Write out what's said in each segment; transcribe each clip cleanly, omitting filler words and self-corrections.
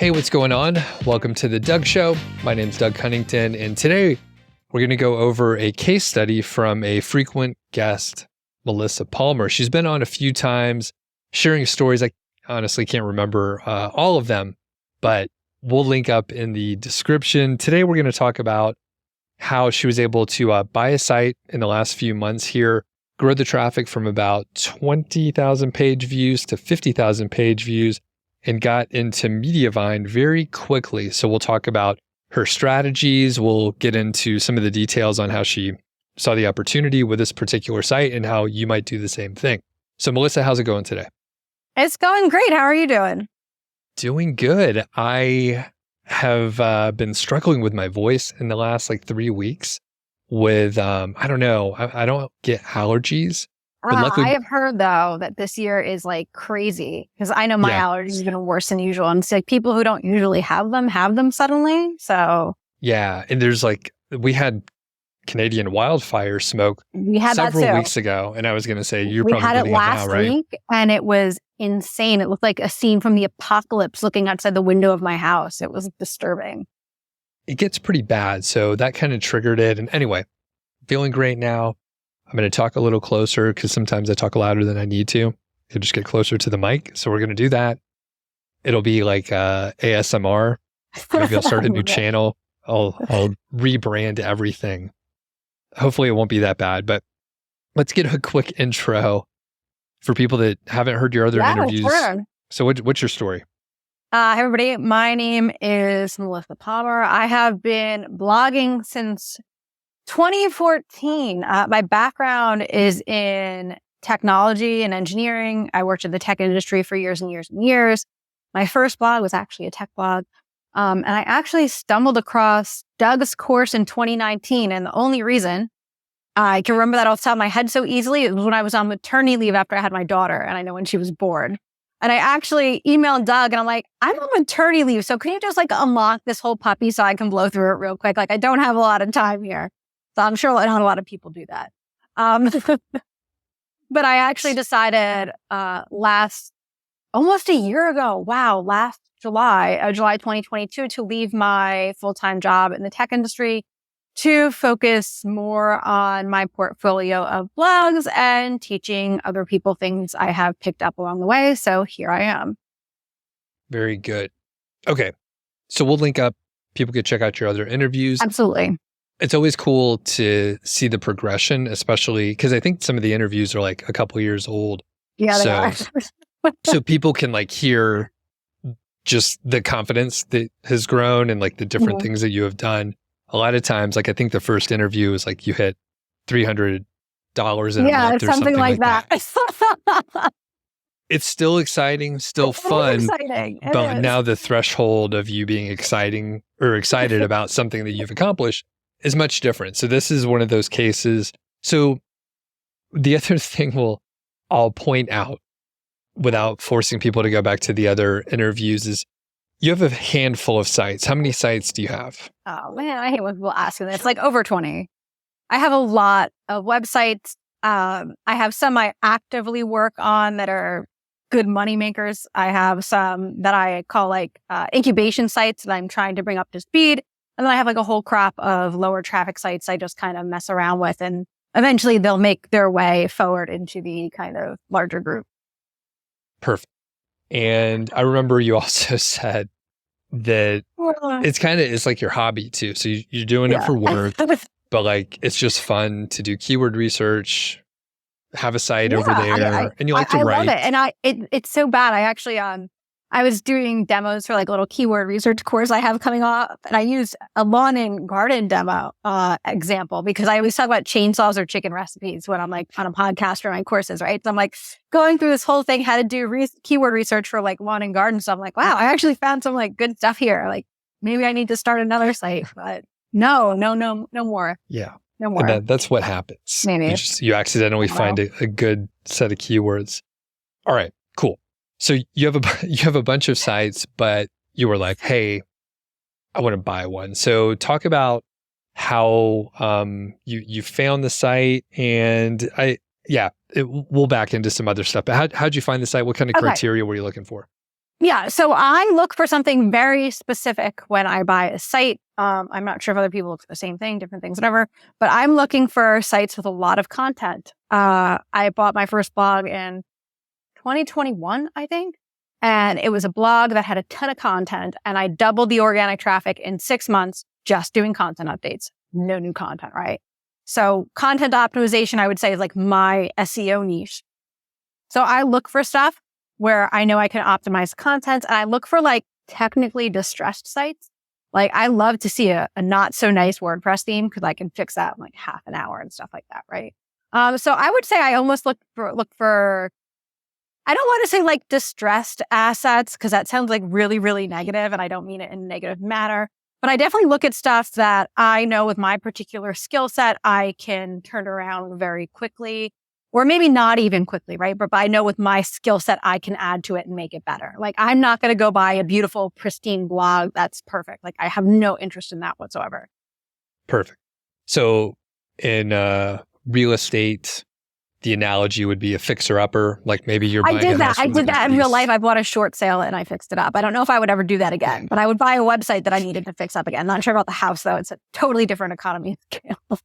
Hey, what's going on? Welcome to the Doug Show. My name's Doug Cunnington, and today we're going to go over a case study from a frequent guest, Melissa Palmer. She's been on a few times, sharing stories. I honestly can't remember all of them, but we'll link up in the description. Today, we're going to talk about how she was able to buy a site in the last few months here, grow the traffic from about 20,000 page views to 50,000 page views, and got into MediaVine very quickly. So we'll talk about her strategies. We'll get into some of the details on how she saw the opportunity with this particular site and how you might do the same thing. So Melissa, how's it going today? It's going great. How are you doing? Doing good. I have been struggling with my voice in the last 3 weeks with, I don't know, I don't get allergies. But luckily, I have heard, though, that this year is crazy because I know my allergies have been worse than usual. And it's people who don't usually have them suddenly. So, yeah. And there's we had Canadian wildfire smoke several weeks ago. And I was going to say, you're probably getting it last now, right? Week, and it was insane. It looked like a scene from the apocalypse looking outside the window of my house. It was disturbing. It gets pretty bad. So that kind of triggered it. And anyway, feeling great now. I'm going to talk a little closer because sometimes I talk louder than I need to. You'll just get closer to the mic. So we're going to do that. It'll be like ASMR. Maybe I'll start a new channel. I'll rebrand everything. Hopefully it won't be that bad, but let's get a quick intro for people that haven't heard your other interviews. Sure. So what's your story? Hey everybody, my name is Melissa Palmer. I have been blogging since 2014. My background is in technology and engineering. I worked in the tech industry for years and years and years. My first blog was actually a tech blog. And I actually stumbled across Doug's course in 2019. And the only reason I can remember that off the top of my head so easily, it was when I was on maternity leave after I had my daughter. And I know when she was born. And I actually emailed Doug and I'm like, I'm on maternity leave. So can you just unlock this whole puppy so I can blow through it real quick? I don't have a lot of time here. So I'm sure not a lot of people do that. But I actually decided almost a year ago, last July 2022, to leave my full-time job in the tech industry to focus more on my portfolio of blogs and teaching other people things I have picked up along the way. So here I am. Very good. Okay. So we'll link up. People could check out your other interviews. Absolutely. It's always cool to see the progression, especially because I think some of the interviews are a couple years old. Yeah, they are. So people can hear just the confidence that has grown and the different things that you have done. A lot of times, I think the first interview was you hit $300 in a month or something like that. It's still exciting, still fun, but now the threshold of you being excited about something that you've accomplished is much different. So this is one of those cases. So the other thing I'll point out without forcing people to go back to the other interviews is you have a handful of sites. How many sites do you have? Oh man, I hate when people ask me this. Over 20. I have a lot of websites. I have some I actively work on that are good money makers. I have some that I call incubation sites that I'm trying to bring up to speed. And then I have a whole crop of lower traffic sites I just kind of mess around with. And eventually they'll make their way forward into the kind of larger group. Perfect. And I remember you also said that it's like your hobby too. So you're doing it for work, but it's just fun to do keyword research, have a site over there, and you like to write. I love it. And it's so bad. I actually, I was doing demos for a little keyword research course I have coming up. And I used a lawn and garden demo example because I always talk about chainsaws or chicken recipes when I'm on a podcast for my courses, right? So I'm going through this whole thing, how to do keyword research for lawn and garden. So I'm wow, I actually found some good stuff here. Maybe I need to start another site, but no more. Yeah. No more. And that's what happens. Maybe. You accidentally find a good set of keywords. All right, cool. So you have a bunch of sites, but you were hey, I want to buy one. So talk about how you found the site, and we'll back into some other stuff. But how'd you find the site? What kind of criteria were you looking for? Yeah. So I look for something very specific when I buy a site. I'm not sure if other people look for the same thing, different things, whatever, but I'm looking for sites with a lot of content. I bought my first blog in 2021, I think. And it was a blog that had a ton of content, and I doubled the organic traffic in 6 months just doing content updates. No new content, right? So content optimization, I would say, is like my SEO niche. So I look for stuff where I know I can optimize content, and I look for like technically distressed sites. Like I love to see a not so nice WordPress theme because I can fix that in like half an hour and stuff like that, right? So I would say I almost look for I don't want to say like distressed assets because that sounds like really, really negative, and I don't mean it in a negative manner. But I definitely look at stuff that I know with my particular skill set, I can turn around very quickly, or maybe not even quickly, right? But I know with my skill set, I can add to it and make it better. Like I'm not going to go buy a beautiful, pristine blog that's perfect. Like I have no interest in that whatsoever. Perfect. So in real estate, the analogy would be a fixer-upper, like maybe you're buying a house. I did that in real life. I bought a short sale and I fixed it up. I don't know if I would ever do that again, but I would buy a website that I needed to fix up again. Not sure about the house, though. It's a totally different economy scale.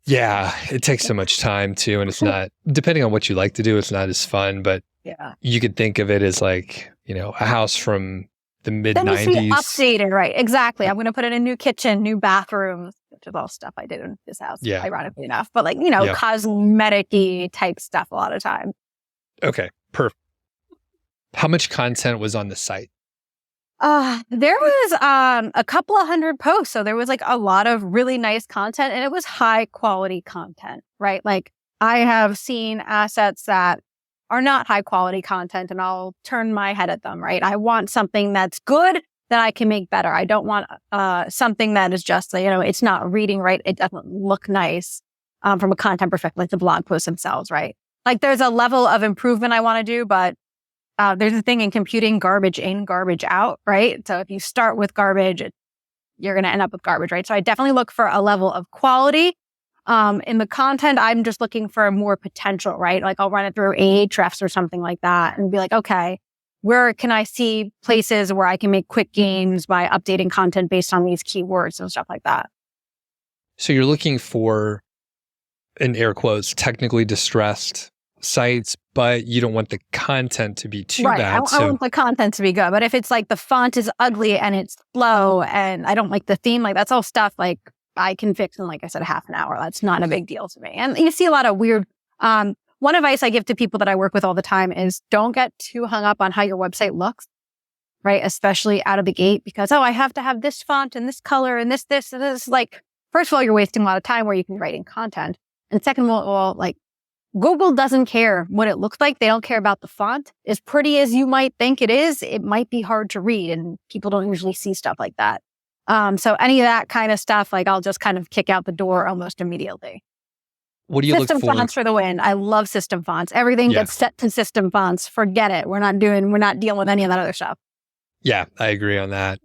Yeah, it takes so much time, too, and it's not, depending on what you like to do, it's not as fun, but yeah, you could think of it as like, a house from the mid-90s. That needs to be updated, right? Exactly. I'm going to put in a new kitchen, new bathrooms, which is all stuff I did in this house, ironically enough. But like, cosmetic-y type stuff a lot of time. Okay, perfect. How much content was on the site? There was a couple of hundred posts. So there was like a lot of really nice content, and it was high quality content, right? Like I have seen assets that are not high quality content, and I'll turn my head at them, right? I want something that's good that I can make better. I don't want something that is just, it's not reading right. It doesn't look nice from a content perspective, like the blog posts themselves, right? Like there's a level of improvement I want to do, but there's a thing in computing, garbage in, garbage out, right? So if you start with garbage, you're going to end up with garbage, right? So I definitely look for a level of quality. In the content, I'm just looking for more potential, right? Like I'll run it through Ahrefs or something like that and be like, okay, where can I see places where I can make quick gains by updating content based on these keywords and stuff like that? So you're looking for, in air quotes, technically distressed sites, but you don't want the content to be too bad. I want the content to be good. But if it's like the font is ugly and it's slow and I don't like the theme, like that's all stuff like I can fix in, like I said, half an hour. That's not a big deal to me. And you see a lot of weird, one advice I give to people that I work with all the time is don't get too hung up on how your website looks, right? Especially out of the gate because, I have to have this font and this color and this. Like, first of all, you're wasting a lot of time where you can be writing content. And second of all, like Google doesn't care what it looks like. They don't care about the font. As pretty as you might think it is, it might be hard to read and people don't usually see stuff like that. So any of that kind of stuff, like I'll just kind of kick out the door almost immediately. What do you look for? System fonts for the win. I love system fonts. Everything gets set to system fonts. Forget it. We're not dealing with any of that other stuff. Yeah, I agree on that.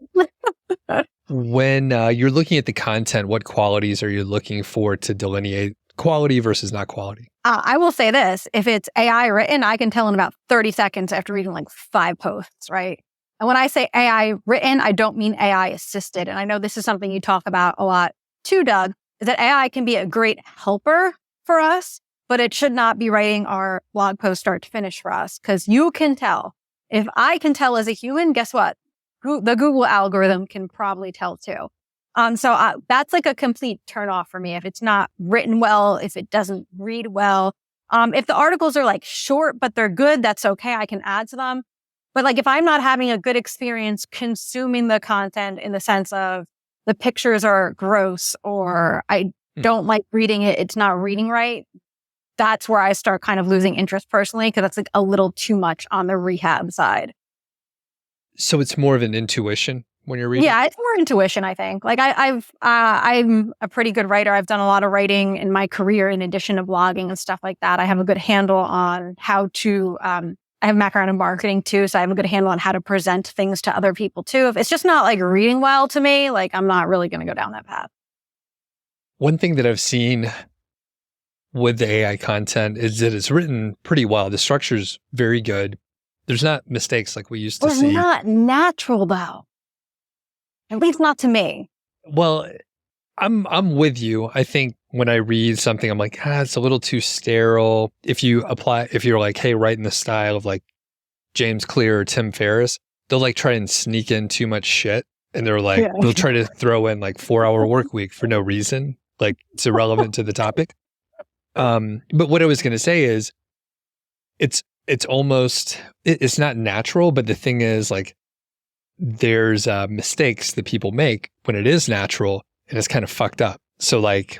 When you're looking at the content, what qualities are you looking for to delineate quality versus not quality? I will say this. If it's AI written, I can tell in about 30 seconds after reading like 5 posts, right? And when I say AI written, I don't mean AI assisted. And I know this is something you talk about a lot too, Doug, is that AI can be a great helper for us, but it should not be writing our blog post start to finish for us. Because you can tell. If I can tell as a human, guess what? The Google algorithm can probably tell too. So that's like a complete turnoff for me. If it's not written well, if it doesn't read well, if the articles are like short, but they're good, that's okay. I can add to them. But like if I'm not having a good experience consuming the content in the sense of the pictures are gross or I don't like reading it, it's not reading right, that's where I start kind of losing interest personally because that's like a little too much on the rehab side. So it's more of an intuition when you're reading? Yeah, it's more intuition, I think. Like I'm a pretty good writer. I've done a lot of writing in my career in addition to blogging and stuff like that. I have a good handle on how to, I have a background in marketing too, so I have a good handle on how to present things to other people too. If it's just not like reading well to me, like I'm not really going to go down that path. One thing that I've seen with the AI content is that it's written pretty well. The structure's very good. there's not mistakes like we used to It's see. not natural though. At least not to me. Well, I'm with you. I think when I read something, I'm like, it's a little too sterile. If you're like, hey, write in the style of like James Clear or Tim Ferriss, they'll like try and sneak in too much shit. And they're like, they'll try to throw in like 4-hour work week for no reason. Like it's irrelevant to the topic. But what I was going to say is it's not natural. But the thing is like, there's mistakes that people make when it is natural and it's kind of fucked up. So like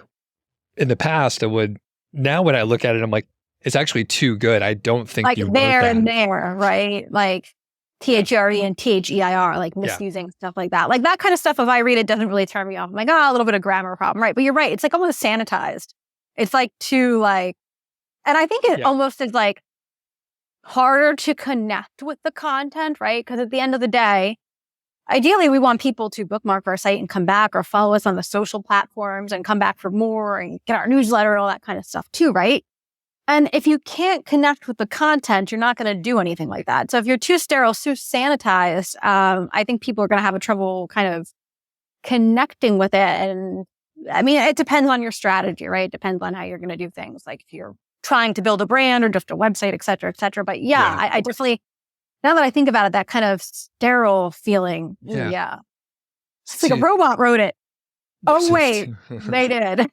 in the past, now when I look at it, I'm like, it's actually too good. I don't think like you wrote there that. and there, right? Like THRE and THEIR, like misusing stuff like that. Like that kind of stuff, if I read it, doesn't really turn me off. I'm like, a little bit of grammar problem, right? But you're right. It's like almost sanitized. It's like too like, and I think it almost is like harder to connect with the content, right? Because at the end of the day, ideally, we want people to bookmark our site and come back or follow us on the social platforms and come back for more and get our newsletter and all that kind of stuff too, right? And if you can't connect with the content, you're not going to do anything like that. So if you're too sterile, too sanitized, I think people are going to have a trouble kind of connecting with it. And I mean, it depends on your strategy, right? It depends on how you're going to do things. Like if you're trying to build a brand or just a website, et cetera, et cetera. But I definitely, now that I think about it, that kind of sterile feeling. Yeah. It's like a robot wrote it. Oh, wait, they did.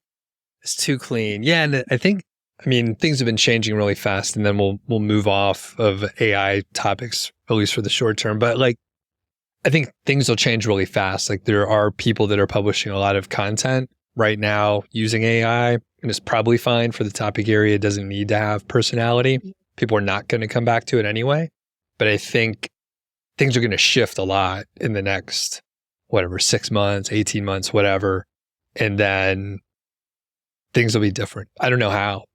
It's too clean. Yeah. And I think, things have been changing really fast, and then we'll move off of AI topics, at least for the short term. But like, I think things will change really fast. Like there are people that are publishing a lot of content right now using AI, and it's probably fine for the topic area. It doesn't need to have personality. People are not going to come back to it anyway. But I think things are going to shift a lot in the next, 6 months, 18 months, whatever. And then things will be different. I don't know how.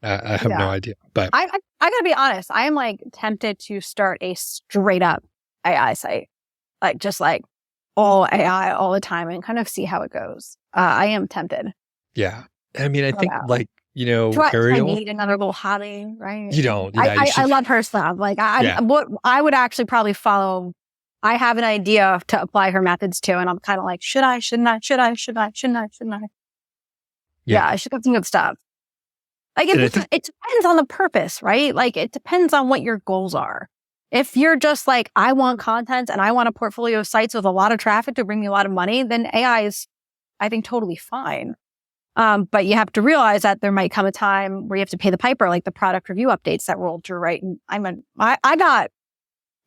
I have no idea. But I got to be honest. I am like tempted to start a straight up AI site. Like just like all AI all the time and kind of see how it goes. I am tempted. Yeah. I think like, Do I Ariel. need another little hottie, right? You don't. I love her stuff. Like what I would actually probably follow. I have an idea to apply her methods to, and I'm kind of like, should I? Shouldn't I? Yeah, I should have some good stuff. Like it depends on the purpose, right? Like it depends on what your goals are. If you're just like, I want content and I want a portfolio of sites with a lot of traffic to bring me a lot of money, then AI is, I think, totally fine. But you have to realize that there might come a time where you have to pay the piper, like the product review updates that rolled through, right? And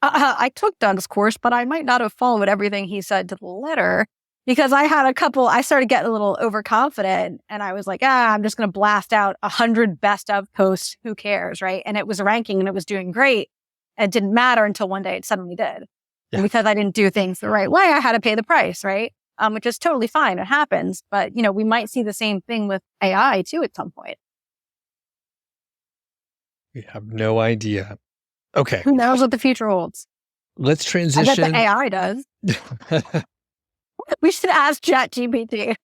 I took Doug's course, but I might not have followed everything he said to the letter because I started getting a little overconfident and I was like, I'm just going to blast out 100 best of posts. Who cares, right? And it was ranking and it was doing great. It didn't matter until one day it suddenly did. Yeah. And because I didn't do things the right way, I had to pay the price, right? Which is totally fine. It happens. But, we might see the same thing with AI too at some point. We have no idea. Okay. Who knows what the future holds? Let's transition. I bet the AI does. We should ask ChatGPT.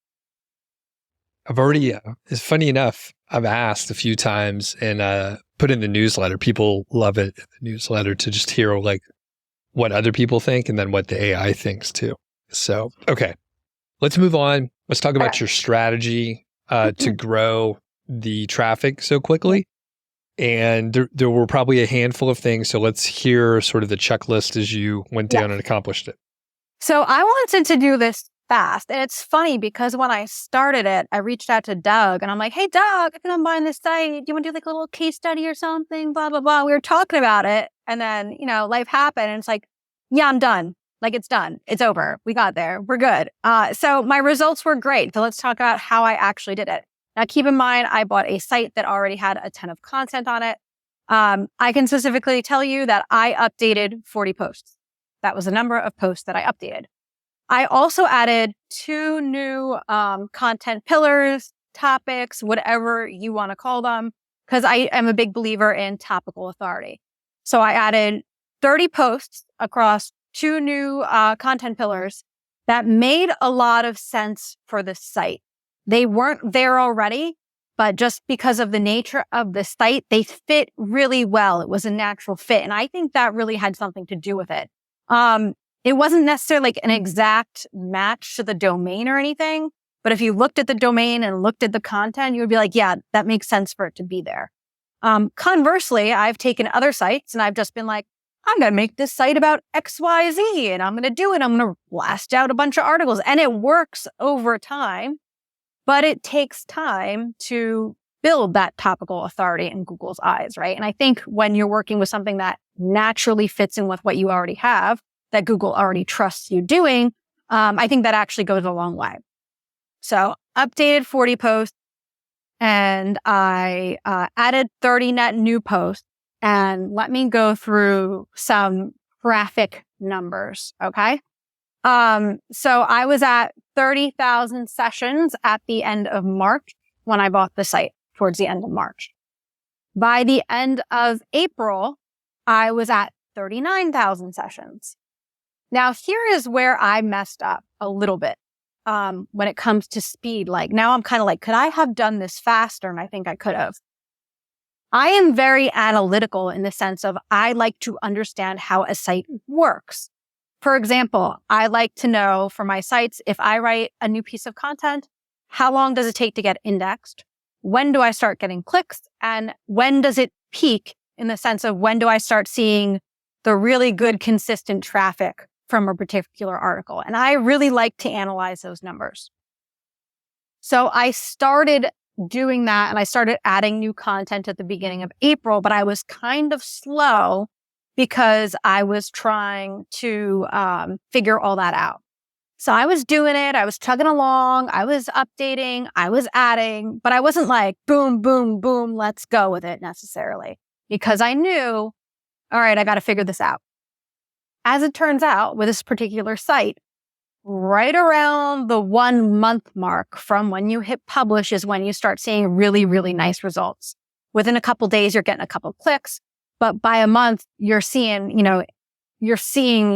I've already, it's funny enough, I've asked a few times and put in the newsletter. People love it in the newsletter to just hear like what other people think and then what the AI thinks too. So, okay, let's move on. Let's talk about your strategy to grow the traffic so quickly. And there were probably a handful of things. So let's hear sort of the checklist as you went down and accomplished it. So I wanted to do this fast. And it's funny because when I started it, I reached out to Doug and I'm like, hey, Doug, I think I'm buying this site. Do you want to do like a little case study or something? Blah, blah, blah. We were talking about it. And then, life happened. And it's like, yeah, I'm done. Like it's done. It's over. We got there. We're good. So my results were great. So let's talk about how I actually did it. Now, keep in mind, I bought a site that already had a ton of content on it. I can specifically tell you that I updated 40 posts. That was the number of posts that I updated. I also added 2 new content pillars, topics, whatever you want to call them, because I am a big believer in topical authority. So I added 30 posts across 2 new content pillars that made a lot of sense for the site. They weren't there already, but just because of the nature of the site, they fit really well. It was a natural fit. And I think that really had something to do with it. It wasn't necessarily like an exact match to the domain or anything, but if you looked at the domain and looked at the content, you would be like, yeah, that makes sense for it to be there. Conversely, I've taken other sites and I've just been like, I'm going to make this site about XYZ and I'm going to do it. I'm going to blast out a bunch of articles, and it works over time, but it takes time to build that topical authority in Google's eyes, right? And I think when you're working with something that naturally fits in with what you already have, that Google already trusts you doing, I think that actually goes a long way. So updated 40 posts, and I added 30 net new posts. And let me go through some traffic numbers, okay? So I was at 30,000 sessions at the end of March when I bought the site towards the end of March. By the end of April, I was at 39,000 sessions. Now, here is where I messed up a little bit when it comes to speed. Like, now I'm kind of like, could I have done this faster? And I think I could have. I am very analytical in the sense of I like to understand how a site works. For example, I like to know for my sites, if I write a new piece of content, how long does it take to get indexed? When do I start getting clicks? And when does it peak in the sense of when do I start seeing the really good, consistent traffic from a particular article? And I really like to analyze those numbers. So I started doing that, and I started adding new content at the beginning of April, but I was kind of slow because I was trying to figure all that out. So I was doing it. I was chugging along. I was updating. I was adding, but I wasn't like, boom, boom, boom, let's go with it necessarily, because I knew, all right, I got to figure this out. As it turns out, with this particular site, right around the 1 month mark from when you hit publish is when you start seeing really, really nice results. Within a couple days, you're getting a couple clicks, but by a month, you're seeing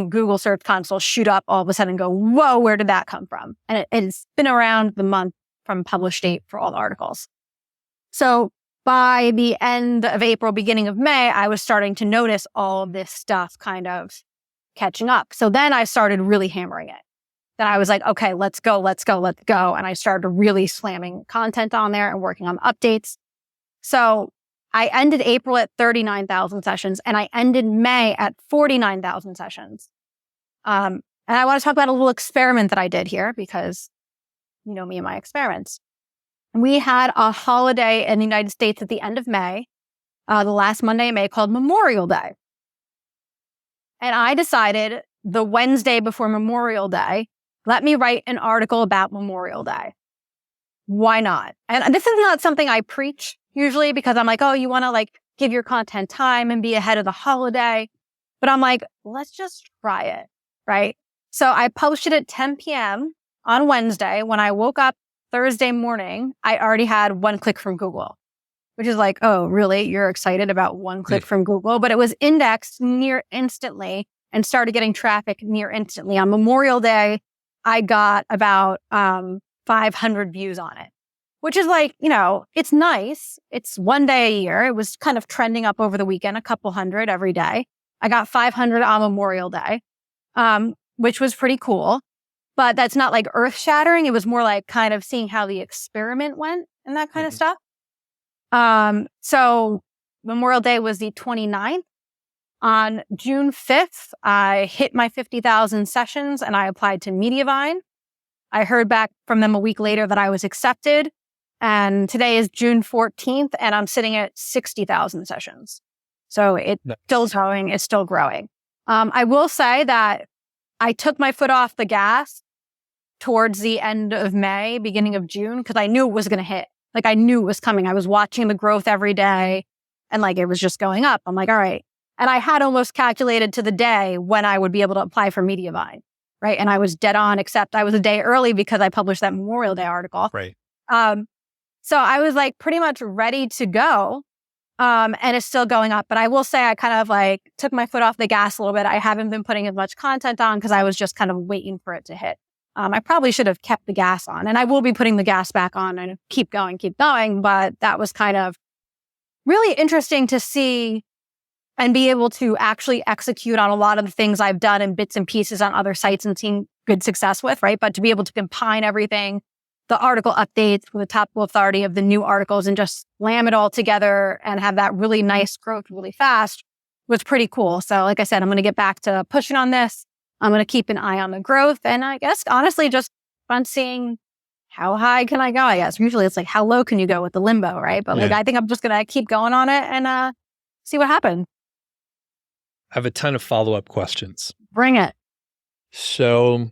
Google Search Console shoot up all of a sudden and go, whoa, where did that come from? And it's been around the month from publish date for all the articles. So by the end of April, beginning of May, I was starting to notice all of this stuff kind of catching up. So then I started really hammering it. Then I was like, okay, let's go. And I started really slamming content on there and working on updates. So I ended April at 39,000 sessions, and I ended May at 49,000 sessions. And I want to talk about a little experiment that I did here, because you know me and my experiments. We had a holiday in the United States at the end of May, the last Monday in May, called Memorial Day. And I decided the Wednesday before Memorial Day, let me write an article about Memorial Day. Why not? And this is not something I preach usually, because I'm like, oh, you want to like give your content time and be ahead of the holiday. But I'm like, let's just try it, right? So I published it at 10 p.m. on Wednesday. When I woke up Thursday morning, I already had 1 click from Google, which is like, oh, really? You're excited about 1 click from Google? But it was indexed near instantly and started getting traffic near instantly. On Memorial Day, I got about 500 views on it, which is like, it's nice. It's 1 day a year. It was kind of trending up over the weekend, a couple hundred every day. I got 500 on Memorial Day, which was pretty cool. But that's not like earth shattering. It was more like kind of seeing how the experiment went and that kind of stuff. So Memorial Day was the 29th. On June 5th, I hit my 50,000 sessions and I applied to MediaVine. I heard back from them a week later that I was accepted. And today is June 14th and I'm sitting at 60,000 sessions. So it's still growing. It's still growing. I will say that I took my foot off the gas towards the end of May, beginning of June, because I knew it was going to hit. Like I knew it was coming. I was watching the growth every day and like it was just going up. I'm like, all right. And I had almost calculated to the day when I would be able to apply for MediaVine, right? And I was dead on, except I was a day early because I published that Memorial Day article. Right. So I was like pretty much ready to go. And it's still going up. But I will say I kind of like took my foot off the gas a little bit. I haven't been putting as much content on because I was just kind of waiting for it to hit. I probably should have kept the gas on, and I will be putting the gas back on and keep going. But that was kind of really interesting to see and be able to actually execute on a lot of the things I've done in bits and pieces on other sites and seen good success with, right? But to be able to combine everything, the article updates with the topical authority of the new articles and just slam it all together and have that really nice growth really fast was pretty cool. So like I said, I'm going to get back to pushing on this. I'm going to keep an eye on the growth. And I guess, honestly, just fun seeing how high can I go, I guess. Usually it's like, how low can you go with the limbo, right? But I think I'm just going to keep going on it and see what happens. I have a ton of follow-up questions. Bring it. So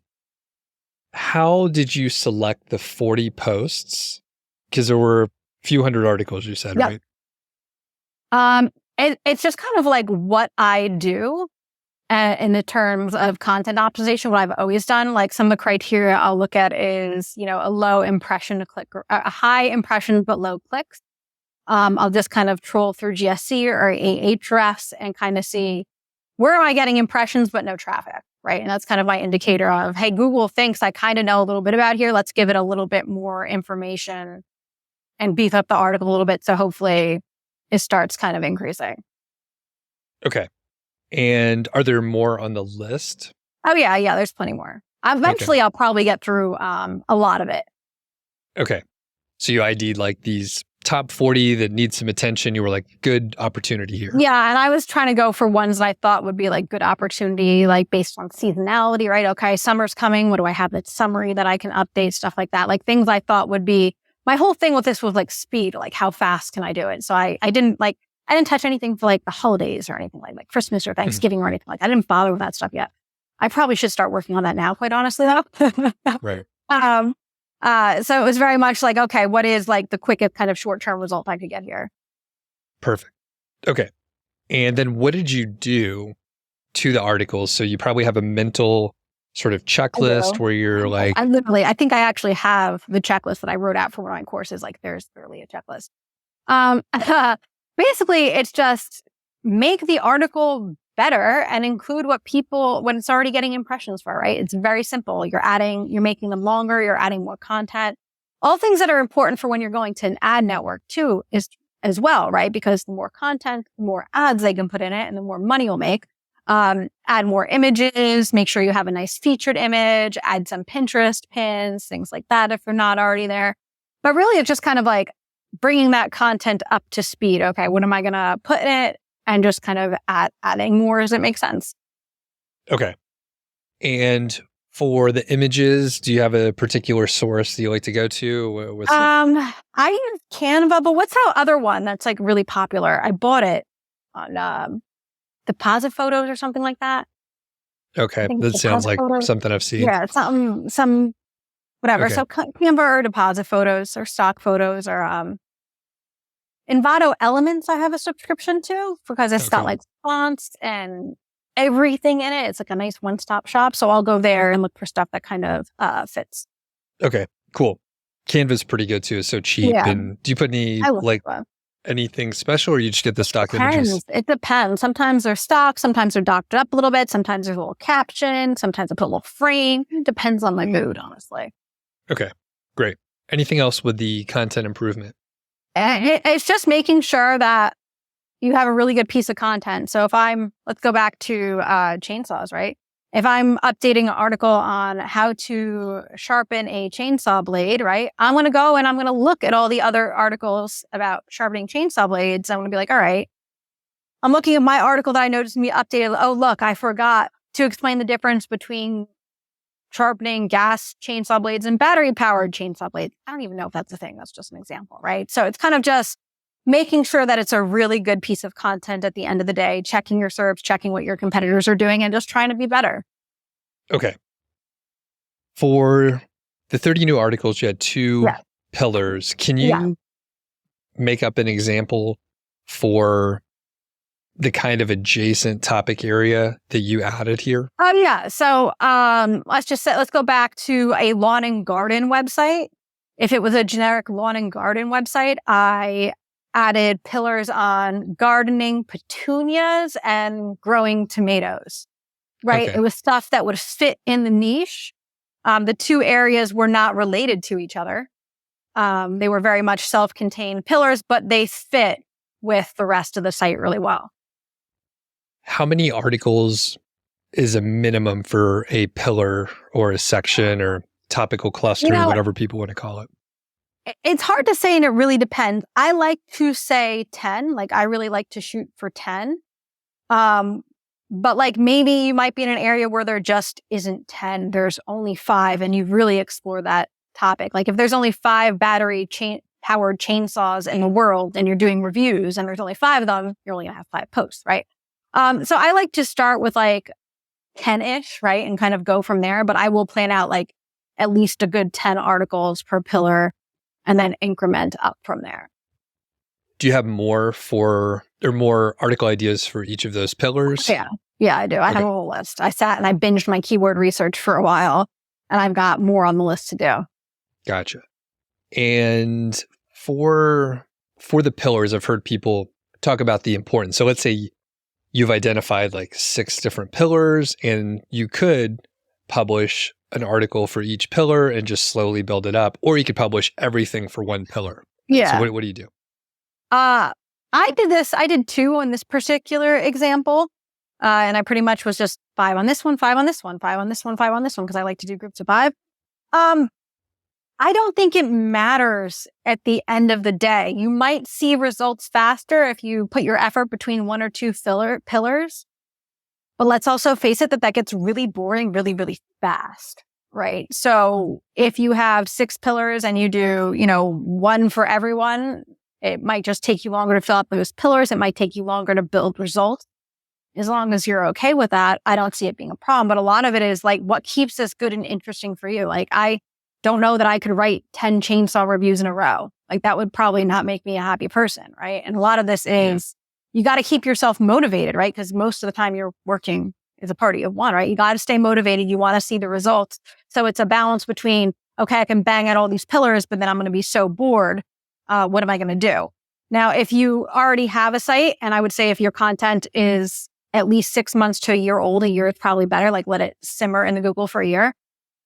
how did you select the 40 posts? Because there were a few hundred articles, you said, right? It's just kind of like what I do. In the terms of content optimization, what I've always done, like some of the criteria I'll look at is, a low impression to click, a high impression but low clicks. I'll just kind of troll through GSC or Ahrefs and kind of see where am I getting impressions but no traffic, right? And that's kind of my indicator of, hey, Google thinks I kind of know a little bit about here. Let's give it a little bit more information and beef up the article a little bit so hopefully it starts kind of increasing. Okay. And are there more on the list? Oh, yeah. There's plenty more. Eventually, I'll probably get through a lot of it. Okay. So you ID'd like these top 40 that need some attention. You were like, good opportunity here. Yeah. And I was trying to go for ones that I thought would be like good opportunity, like based on seasonality, right? Okay, summer's coming. What do I have? That summary that I can update, stuff like that. Like things I thought would be, my whole thing with this was like speed, like how fast can I do it? So I didn't touch anything for like the holidays or anything like Christmas or Thanksgiving or anything like that. I didn't bother with that stuff yet. I probably should start working on that now, quite honestly, though. Right. So it was very much like, okay, what is like the quickest kind of short-term result I could get here? Perfect. Okay. And then what did you do to the articles? So you probably have a mental sort of checklist where you're like... I think I actually have the checklist that I wrote out for one of my courses. Like there's literally a checklist. Basically, it's just make the article better and include what it's already getting impressions for, right? It's very simple. You're making them longer, you're adding more content. All things that are important for when you're going to an ad network too is as well, right? Because the more content, the more ads they can put in it and the more money you'll make. Add more images, make sure you have a nice featured image, add some Pinterest pins, things like that if you're not already there. But really, it's just kind of like bringing that content up to speed. Okay, what am I going to put in it? And just kind of adding more as it makes sense. Okay. And for the images, do you have a particular source that you like to go to? I use Canva, but what's that other one that's like really popular? I bought it on Deposit Photos or something like that. Okay, that sounds like something I've seen. Yeah, some whatever. Okay. So Canva or Deposit Photos or Stock Photos or Envato Elements I have a subscription to because it's got like fonts and everything in it. It's like a nice one-stop shop. So I'll go there and look for stuff that kind of fits. Okay, cool. Canva's pretty good too. It's so cheap. Yeah. And do you put any anything special or you just get the stock images? It depends. Sometimes they're stock. Sometimes they're doctored up a little bit. Sometimes there's a little caption. Sometimes I put a little frame. It depends on my mood, honestly. Okay, great. Anything else with the content improvement? It's just making sure that you have a really good piece of content. So let's go back to chainsaws, right? If I'm updating an article on how to sharpen a chainsaw blade, right? I'm going to go and I'm going to look at all the other articles about sharpening chainsaw blades. I'm going to be like, all right, I'm looking at my article that I noticed me updated. Oh, look, I forgot to explain the difference between sharpening gas chainsaw blades and battery powered chainsaw blades. I don't even know if that's a thing. That's just an example, right? So it's kind of just making sure that it's a really good piece of content at the end of the day, checking your SERPs, checking what your competitors are doing, and just trying to be better. Okay. For the 30 new articles, you had two pillars. Can you make up an example for the kind of adjacent topic area that you added here? Yeah. So let's go back to a lawn and garden website. If it was a generic lawn and garden website, I added pillars on gardening petunias and growing tomatoes, right? Okay. It was stuff that would fit in the niche The two areas were not related to each other. They were very much self-contained pillars, but they fit with the rest of the site really well. How many articles is a minimum for a pillar or a section or topical cluster, whatever people want to call it? It's hard to say, and it really depends. I like to say 10. Like, I really like to shoot for 10. But like, maybe you might be in an area where there just isn't 10. There's only 5, and you really explore that topic. Like, if there's only 5 battery powered chainsaws in the world and you're doing reviews and there's only 5 of them, you're only gonna have 5 posts, right? So I like to start with like 10-ish, right? And kind of go from there. But I will plan out like at least a good 10 articles per pillar and then increment up from there. Do you have more article ideas for each of those pillars? Yeah, I do. I have a whole list. I sat and I binged my keyword research for a while, and I've got more on the list to do. Gotcha. And for the pillars, I've heard people talk about the importance. So let's say you've identified like 6 different pillars, and you could publish an article for each pillar and just slowly build it up, or you could publish everything for one pillar. Yeah. So what do you do? I did 2 on this particular example. And I pretty much was just 5 on this one, 5 on this one, 5 on this one, 5 on this one, because I like to do groups of 5. I don't think it matters at the end of the day. You might see results faster if you put your effort between 1 or 2 pillars. But let's also face it that gets really boring really, really fast, right? So if you have 6 pillars and you do, 1 for everyone, it might just take you longer to fill up those pillars. It might take you longer to build results. As long as you're okay with that, I don't see it being a problem. But a lot of it is like, what keeps this good and interesting for you? Like, I don't know that I could write 10 chainsaw reviews in a row. Like, that would probably not make me a happy person, right? And a lot of this is, you got to keep yourself motivated, right? Because most of the time you're working as a party of one, right? You got to stay motivated. You want to see the results. So it's a balance between, okay, I can bang out all these pillars, but then I'm going to be so bored. What am I going to do? Now, if you already have a site, and I would say if your content is at least 6 months to a year old, a year is probably better. Like, let it simmer in the Google for a year.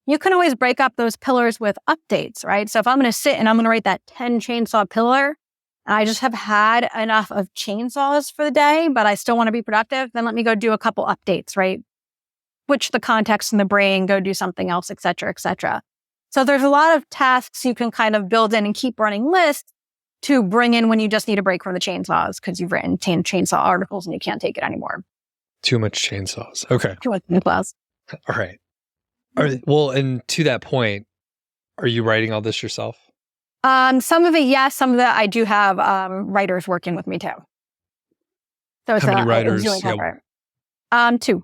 You can always break up those pillars with updates, right? So if I'm going to sit and I'm going to write that 10 chainsaw pillar, and I just have had enough of chainsaws for the day, but I still want to be productive, then let me go do a couple updates, right? Switch the context in the brain, go do something else, et cetera, et cetera. So there's a lot of tasks you can kind of build in and keep running lists to bring in when you just need a break from the chainsaws because you've written 10 chainsaw articles and you can't take it anymore. Too much chainsaws. Okay. Too much chainsaws. All right. Well, and to that point, are you writing all this yourself? Some of it, yes. Some of it, I do have writers working with me too. So it's how many writers? Yeah. 2.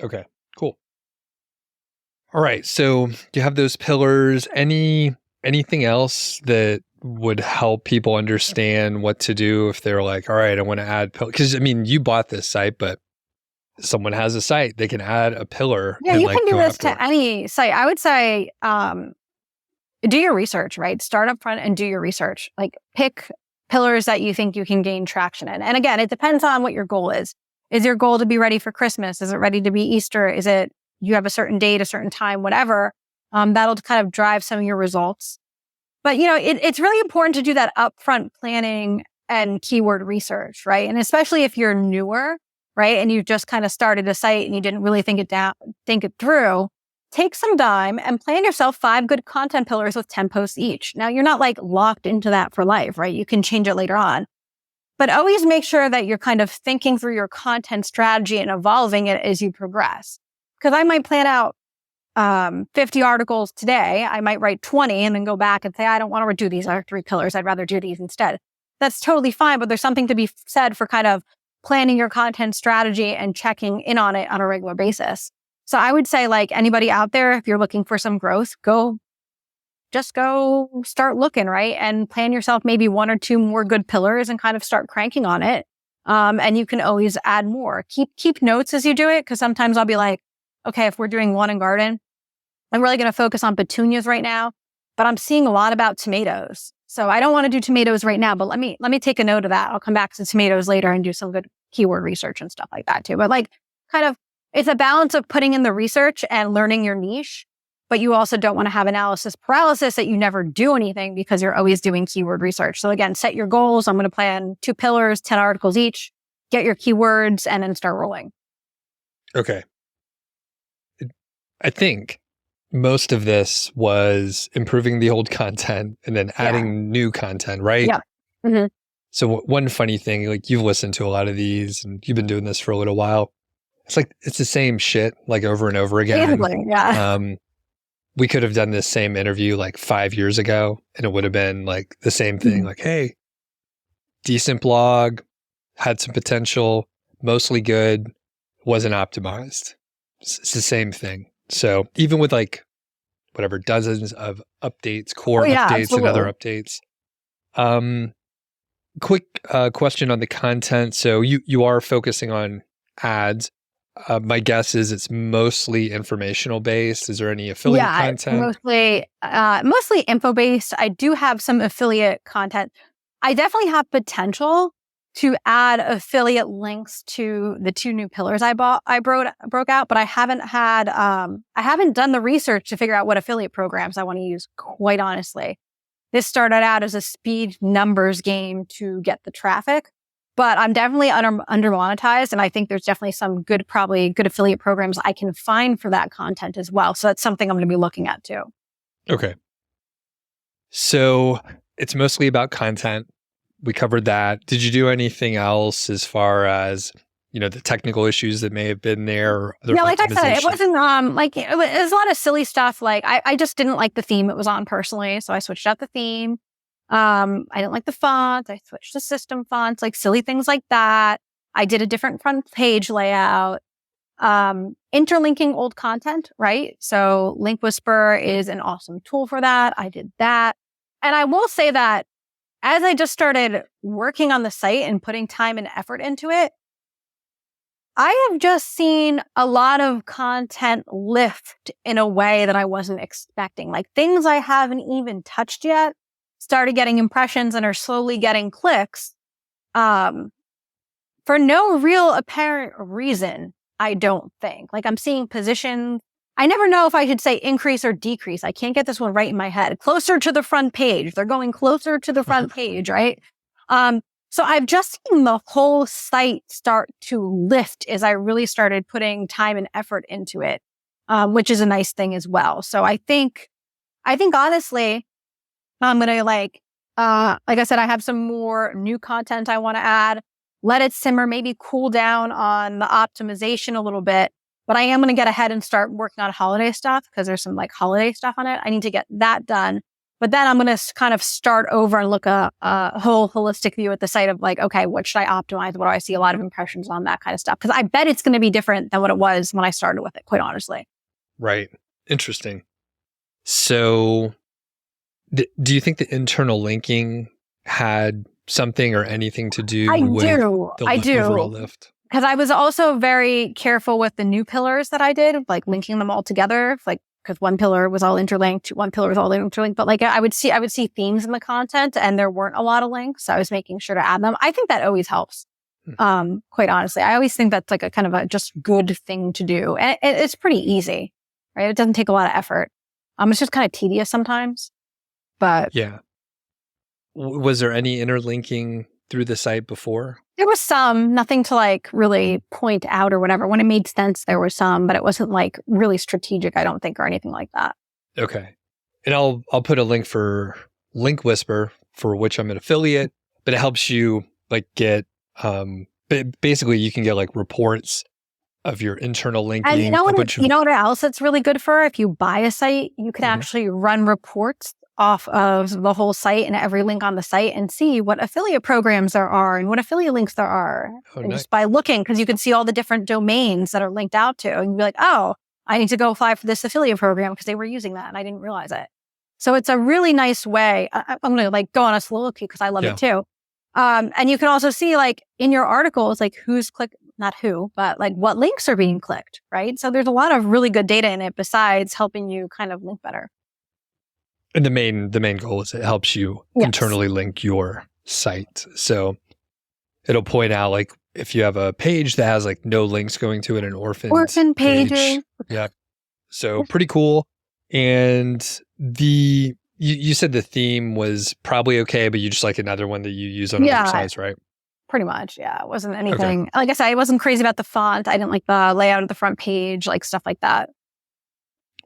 Okay, cool. All right. So you have those pillars. Anything else that would help people understand what to do if they're like, all right, I want to add pillars? Because I mean, you bought this site, but someone has a site, they can add a pillar. Yeah, you can do this to any site. I would say, do your research, right? Start up front and do your research. Like, pick pillars that you think you can gain traction in. And again, it depends on what your goal is. Is your goal to be ready for Christmas? Is it ready to be Easter? Is it you have a certain date, a certain time, whatever? That'll kind of drive some of your results. But, it's really important to do that upfront planning and keyword research, right? And especially if you're newer, right? And you've just kind of started a site and you didn't really think it through. Take some time and plan yourself 5 good content pillars with 10 posts each. Now, you're not like locked into that for life, right? You can change it later on. But always make sure that you're kind of thinking through your content strategy and evolving it as you progress. Because I might plan out 50 articles today. I might write 20 and then go back and say, I don't want to do these other 3 pillars. I'd rather do these instead. That's totally fine. But there's something to be said for kind of planning your content strategy and checking in on it on a regular basis. So I would say, like, anybody out there, if you're looking for some growth, go start looking, right? And plan yourself maybe 1 or 2 more good pillars and kind of start cranking on it. And you can always add more. Keep notes as you do it. Because sometimes I'll be like, okay, if we're doing lawn and garden, I'm really going to focus on petunias right now, but I'm seeing a lot about tomatoes. So I don't want to do tomatoes right now, but let me take a note of that. I'll come back to tomatoes later and do some good keyword research and stuff like that too. But like, kind of, it's a balance of putting in the research and learning your niche, but you also don't want to have analysis paralysis that you never do anything because you're always doing keyword research. So again, set your goals. I'm going to plan 2 pillars, 10 articles each, get your keywords, and then start rolling. Okay. I think most of this was improving the old content and then adding new content, right? Yeah. Mm-hmm. So one funny thing, like you've listened to a lot of these and you've been doing this for a little while. It's like, it's the same shit like over and over again. Yeah. We could have done this same interview like 5 years ago and it would have been like the same thing. Like, hey, decent blog, had some potential, mostly good, wasn't optimized. It's the same thing. So even with like whatever, dozens of updates, core updates and other updates. Quick question on the content. So you are focusing on ads. My guess is it's mostly informational based. Is there any affiliate content? Mostly info based. I do have some affiliate content. I definitely have potential to add affiliate links to the 2 new pillars I broke out, but I haven't done the research to figure out what affiliate programs I want to use, quite honestly. This started out as a speed numbers game to get the traffic, but I'm definitely under monetized. And I think there's definitely some probably good affiliate programs I can find for that content as well. So that's something I'm going to be looking at too. Okay. So it's mostly about content. We covered that. Did you do anything else as far as, the technical issues that may have been there? Yeah, like I said, it wasn't it was a lot of silly stuff. Like I just didn't like the theme it was on personally. So I switched out the theme. I didn't like the font. I switched to system fonts, like silly things like that. I did a different front page layout. Interlinking old content, right? So Linkwhisper is an awesome tool for that. I did that. And I will say that as I just started working on the site and putting time and effort into it, I have just seen a lot of content lift in a way that I wasn't expecting. Like things I haven't even touched yet started getting impressions and are slowly getting clicks for no real apparent reason, I don't think. Like I'm seeing positions. I never know if I should say increase or decrease. I can't get this one right in my head. Closer to the front page. They're going closer to the front page, right? So I've just seen the whole site start to lift as I really started putting time and effort into it, which is a nice thing as well. So I think honestly, I'm going to like I said, I have some more new content I want to add, let it simmer, maybe cool down on the optimization a little bit. But I am going to get ahead and start working on holiday stuff because there's some like holiday stuff on it. I need to get that done. But then I'm going to kind of start over and look a whole holistic view at the site of like, okay, what should I optimize? What do I see a lot of impressions on, that kind of stuff? Because I bet it's going to be different than what it was when I started with it, quite honestly. Right. Interesting. So do you think the internal linking had something or anything to do with the overall lift? Because I was also very careful with the new pillars that I did, like linking them all together, like because one pillar was all interlinked, one pillar was all interlinked. But like I would see themes in the content, and there weren't a lot of links. So I was making sure to add them. I think that always helps. Quite honestly, I always think that's like a kind of a just good thing to do, and it's pretty easy, right? It doesn't take a lot of effort. It's just kind of tedious sometimes, but yeah. Was there any interlinking through the site before? There was some, nothing to like really point out or whatever. When it made sense, there was some, but it wasn't like really strategic, I don't think, or anything like that. Okay. And I'll put a link for Linkwhisper, for which I'm an affiliate, but it helps you like get, basically you can get like reports of your internal linking. And you know what else it's really good for? If you buy a site, you can actually run reports off of the whole site and every link on the site and see what affiliate programs there are and what affiliate links there are. And nice. Just by looking, because you can see all the different domains that are linked out to, and you'd be like, oh, I need to go apply for this affiliate program because they were using that and I didn't realize it. So it's a really nice way. I'm going to like go on a soliloquy because I love it too. And you can also see like in your articles, like who's clicked, not who, but like what links are being clicked, right? So there's a lot of really good data in it besides helping you kind of link better. And the main goal is it helps you internally link your site. So it'll point out like if you have a page that has like no links going to it, an orphan pages. Yeah. So pretty cool. And you said the theme was probably okay, but you just like another one that you use on other sites, right? Pretty much. Yeah. It wasn't anything. Like I said, I wasn't crazy about the font. I didn't like the layout of the front page, like stuff like that.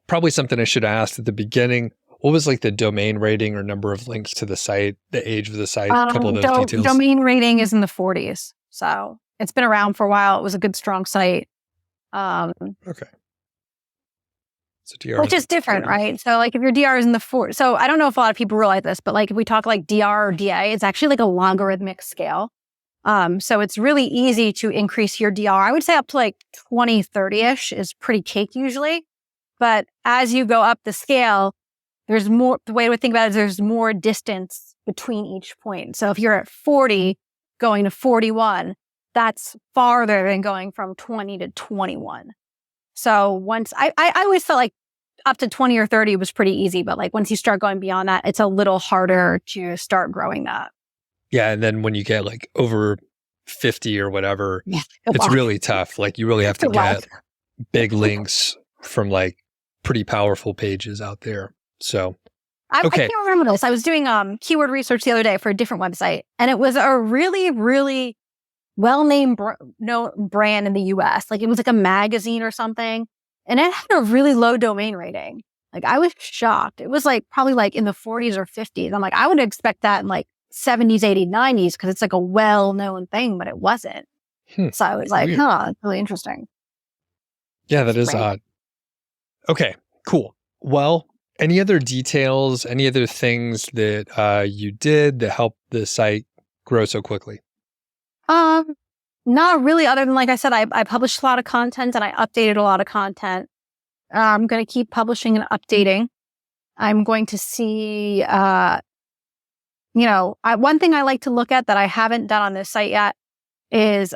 Probably something I should have asked at the beginning. What was like the domain rating or number of links to the site, the age of the site, a couple of those details? Domain rating is in the 40s. So it's been around for a while. It was a good, strong site. Okay. So DR which is different, right? So like if your DR is in the 40s, so I don't know if a lot of people realize this, but like if we talk like DR or DA, it's actually like a logarithmic scale. So it's really easy to increase your DR. I would say up to like 20, 30-ish is pretty cake usually. But as you go up the scale, there's more, the way to think about it is there's more distance between each point. So if you're at 40 going to 41, that's farther than going from 20 to 21. So once I always felt like up to 20 or 30 was pretty easy, but like once you start going beyond that, it's a little harder to start growing that. Yeah. And then when you get like over 50 or whatever, it's really tough. Like you really have to get big links from like pretty powerful pages out there. So, I can't remember this. I was doing keyword research the other day for a different website, and it was a really, really well-named brand in the US. Like it was like a magazine or something, and it had a really low domain rating. Like I was shocked. It was like probably like in the 40s or 50s. I'm like, I would expect that in like 70s, 80s, 90s because it's like a well-known thing, but it wasn't. So I was like, it's really interesting. Yeah, that is odd. Okay, cool. Well, any other details, any other things that you did that helped the site grow so quickly? Not really, other than, like I said, I published a lot of content and I updated a lot of content. I'm going to keep publishing and updating. I'm going to see, one thing I like to look at that I haven't done on this site yet is,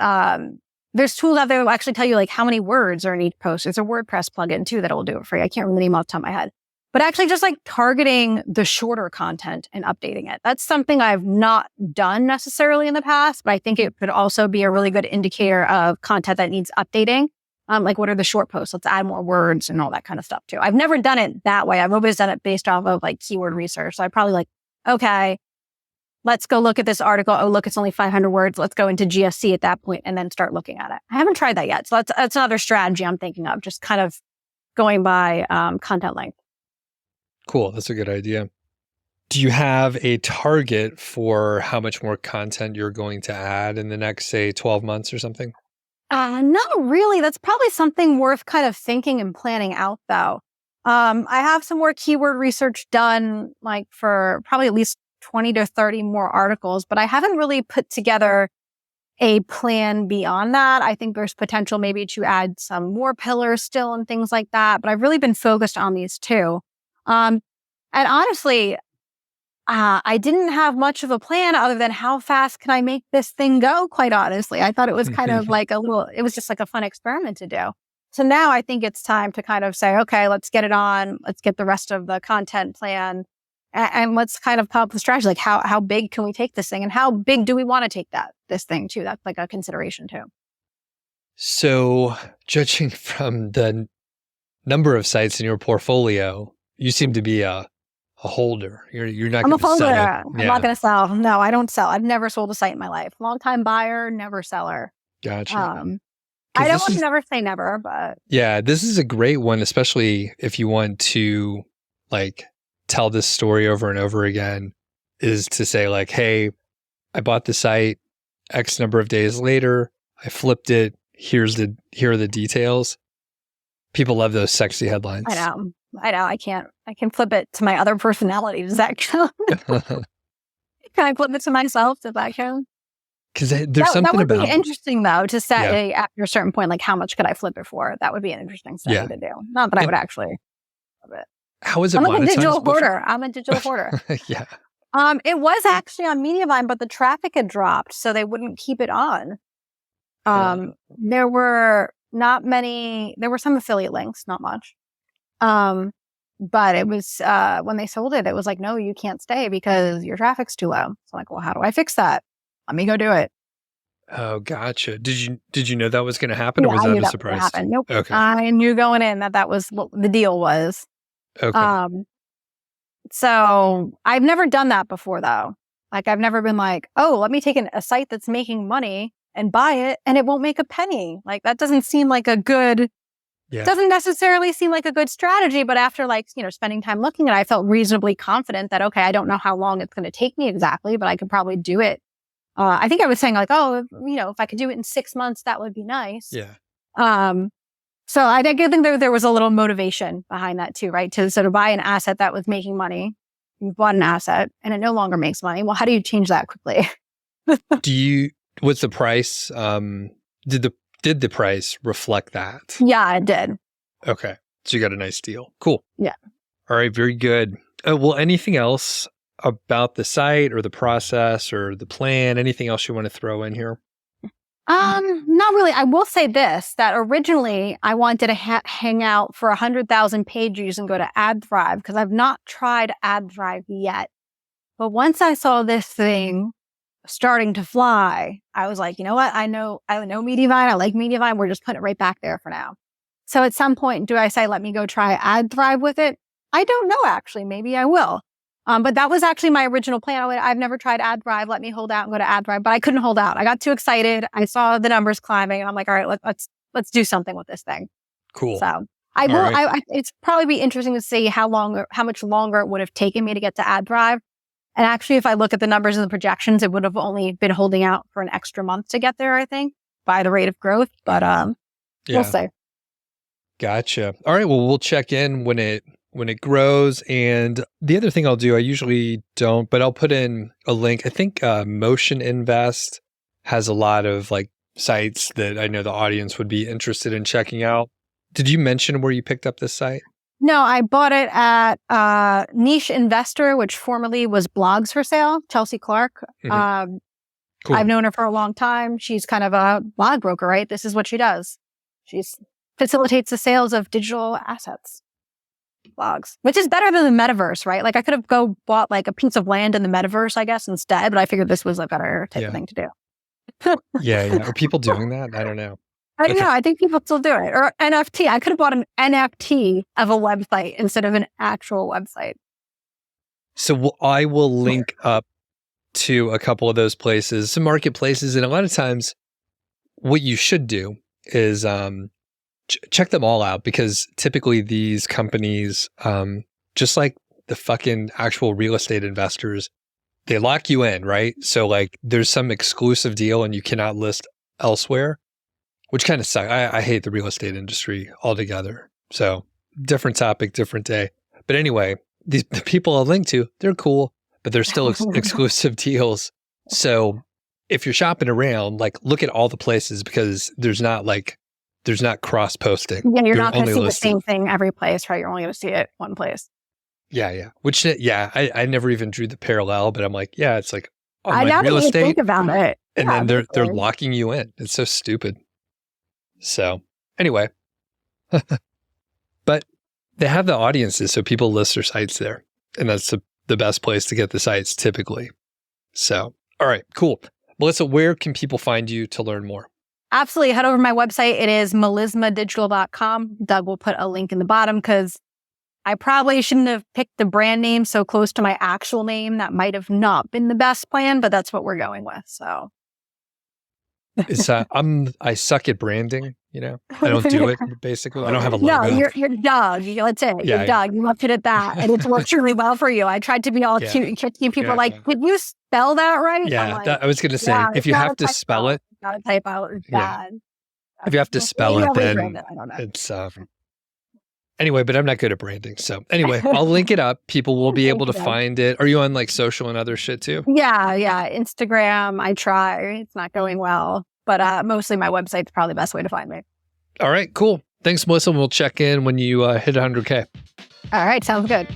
there's tools out there that will actually tell you like how many words are in each post. There's a WordPress plugin too that will do it for you. I can't remember the name off the top of my head. But actually just like targeting the shorter content and updating it. That's something I've not done necessarily in the past, but I think it could also be a really good indicator of content that needs updating. Like what are the short posts? Let's add more words and all that kind of stuff too. I've never done it that way. I've always done it based off of like keyword research. So I probably like, okay, let's go look at this article. Oh, look, it's only 500 words. Let's go into GSC at that point and then start looking at it. I haven't tried that yet. So that's another strategy I'm thinking of, just kind of going by content length. Cool. That's a good idea. Do you have a target for how much more content you're going to add in the next, say, 12 months or something? Not really. That's probably something worth kind of thinking and planning out, though. I have some more keyword research done, like for probably at least 20 to 30 more articles, but I haven't really put together a plan beyond that. I think there's potential maybe to add some more pillars still and things like that, but I've really been focused on these two. And honestly, I didn't have much of a plan other than how fast can I make this thing go, quite honestly. I thought it was kind of like it was just like a fun experiment to do. So now I think it's time to kind of say, okay, let's get it on. Let's get the rest of the content plan and let's kind of come up with a strategy. Like how big can we take this thing and how big do we want to take this thing too? That's like a consideration too. So judging from the number of sites in your portfolio, you seem to be a holder. You're not going to sell it. I'm not going to sell. No, I don't sell. I've never sold a site in my life. Long time buyer, never seller. Gotcha. I don't want to never say never, but yeah, this is a great one, especially if you want to like tell this story over and over again, is to say like, hey, I bought the site X number of days later, I flipped it. Here are the details. People love those sexy headlines. I know. I can flip it to my other personality. Does that count? Can I flip it to myself? Does that count? Because there's something about... That would be interesting, though, to say after a certain point, like how much could I flip it for? That would be an interesting study to do. Not that I would actually flip it. How is it I'm monetized? like a digital hoarder. I'm a digital hoarder. Yeah. It was actually on MediaVine, but the traffic had dropped, so they wouldn't keep it on. There were not many... There were some affiliate links, not much. But it was, when they sold it, it was like, no, you can't stay because your traffic's too low. So I'm like, well, how do I fix that? Let me go do it. Oh, gotcha. Did you know that was going to happen, or was that a surprise? Nope. Okay. I knew going in that was what the deal was. Okay. So I've never done that before though. Like I've never been like, oh, let me take a site that's making money and buy it and it won't make a penny. Like that doesn't seem like doesn't necessarily seem like a good strategy. But after spending time looking at it, I felt reasonably confident that, okay, I don't know how long it's going to take me exactly, but I could probably do it. I think I was saying like, oh, if I could do it in 6 months, that would be nice. Yeah. So I think there was a little motivation behind that too, right? To buy an asset that was making money. You've bought an asset and it no longer makes money. Well, how do you change that quickly? What's the price? Did the price reflect that? Yeah, it did. Okay. So you got a nice deal. Cool. Yeah. All right. Very good. Well, anything else about the site or the process or the plan? Anything else you want to throw in here? Not really. I will say this, that originally I wanted to hang out for 100,000 page views and go to AdThrive because I've not tried AdThrive yet. But once I saw this thing starting to fly, I was like, you know what? I know MediaVine. I like MediaVine. We're just putting it right back there for now. So at some point, do I say, let me go try AdThrive with it? I don't know, actually. Maybe I will. But that was actually my original plan. I've never tried AdThrive. Let me hold out and go to AdThrive, but I couldn't hold out. I got too excited. I saw the numbers climbing and I'm like, all right, let's do something with this thing. Cool. So it's probably be interesting to see how much longer it would have taken me to get to AdThrive. And actually, if I look at the numbers and the projections, it would have only been holding out for an extra month to get there, I think, by the rate of growth. But we'll see. Gotcha. All right. Well, we'll check in when it grows. And the other thing I'll do, I usually don't, but I'll put in a link. I think Motion Invest has a lot of sites that I know the audience would be interested in checking out. Did you mention where you picked up this site? No, I bought it at Niche Investor, which formerly was Blogs for Sale, Chelsea Clark. Mm-hmm. Cool. I've known her for a long time. She's kind of a blog broker, right? This is what she does. She facilitates the sales of digital assets, blogs, which is better than the metaverse, right? Like I could have bought a piece of land in the metaverse, I guess, instead, but I figured this was a better type of thing to do. Yeah. Are people doing that? I don't know. I don't know. I think people still do it. Or NFT. I could have bought an NFT of a website instead of an actual website. So I will link up to a couple of those places, some marketplaces. And a lot of times what you should do is check them all out, because typically these companies, just like the fucking actual real estate investors, they lock you in, right? So there's some exclusive deal and you cannot list elsewhere, which kind of sucks. I hate the real estate industry altogether. So different topic, different day. But anyway, the people I'll link to, they're cool, but they're still exclusive deals. So if you're shopping around, look at all the places, because there's not cross posting. Yeah, you're not going to see the same thing every place, right? You're only going to see it one place. Yeah. Which, I never even drew the parallel, but I'm it's I now real estate. Think about it. And then they're locking you in. It's so stupid. So anyway, but they have the audiences, so people list their sites there, and that's the best place to get the sites typically. So, all right, cool. Melissa, where can people find you to learn more? Absolutely. Head over to my website. It is melismadigital.com. Doug will put a link in the bottom, because I probably shouldn't have picked the brand name so close to my actual name. That might have not been the best plan, but that's what we're going with. So I suck at branding, I don't do it, basically. I don't have a logo. No, you're Doug. That's it. You're Doug. You left it at that. And it's worked really well for you. I tried to be all cute and kitschy. People are like, did you spell that right? Yeah, I was going to say, if you have to spell it. Not a typo. It's bad. If you have to spell it, then I don't know. It's... Anyway, but I'm not good at branding. So anyway, I'll link it up. People will be able to find it. Are you on social and other shit too? Yeah. Instagram, I try. It's not going well, but mostly my website's probably the best way to find me. All right, cool. Thanks, Melissa. We'll check in when you hit 100K. All right, sounds good.